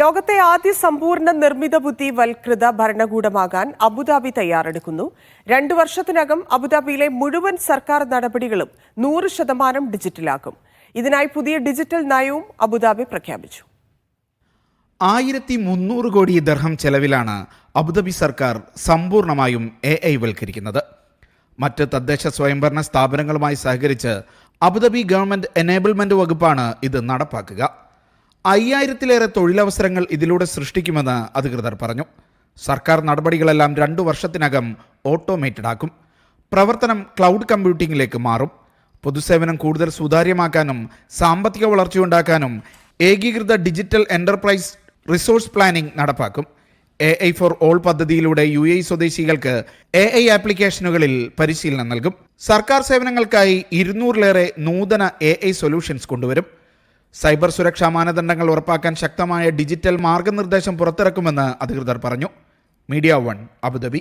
ലോകത്തെ ആദ്യ സമ്പൂർണ്ണ നിർമ്മിത ബുദ്ധി വൽകൃത ഭരണകൂടമാകാൻ അബുദാബി തയ്യാറെടുക്കുന്നു. 2 വർഷത്തിനകം അബുദാബിയിലെ മുഴുവൻ സർക്കാർ നടപടികളും 100% ഡിജിറ്റലാക്കും. ഇതിനായി പുതിയ ഡിജിറ്റൽ നയവും അബുദാബി പ്രഖ്യാപിച്ചു. 1300 കോടി ദിർഹം ചെലവിലാണ് അബുദാബി സർക്കാർ സമ്പൂർണ്ണമായും AI വൽക്കരിക്കുന്നത്. മറ്റ് തദ്ദേശ സ്വയംഭരണ സ്ഥാപനങ്ങളുമായി സഹകരിച്ച് അബുദാബി ഗവൺമെന്റ് എനേബിൾമെന്റ് വകുപ്പാണ് ഇത് നടപ്പാക്കുക. 5000-ലേറെ തൊഴിലവസരങ്ങൾ ഇതിലൂടെ സൃഷ്ടിക്കുമെന്ന് അധികൃതർ പറഞ്ഞു. സർക്കാർ നടപടികളെല്ലാം 2 വർഷത്തിനകം ഓട്ടോമേറ്റഡ് ആക്കും. പ്രവർത്തനം ക്ലൗഡ് കമ്പ്യൂട്ടിംഗിലേക്ക് മാറും. പൊതുസേവനം കൂടുതൽ സുതാര്യമാക്കാനും സാമ്പത്തിക വളർച്ചയുണ്ടാക്കാനും ഏകീകൃത ഡിജിറ്റൽ എന്റർപ്രൈസ് റിസോഴ്സ് പ്ലാനിംഗ് നടപ്പാക്കും. AI ഫോർ ഓൾ പദ്ധതിയിലൂടെ UAE സ്വദേശികൾക്ക് AI ആപ്ലിക്കേഷനുകളിൽ പരിശീലനം നൽകും. സർക്കാർ സേവനങ്ങൾക്കായി 200-ലേറെ നൂതന AI സൊല്യൂഷൻസ് കൊണ്ടുവരും. സൈബർ സുരക്ഷാ മാനദണ്ഡങ്ങൾ ഉറപ്പാക്കാൻ ശക്തമായ ഡിജിറ്റൽ മാർഗനിർദ്ദേശം പുറത്തിറക്കുമെന്ന് അധികൃതർ പറഞ്ഞു. Media 1 Abu Dhabi.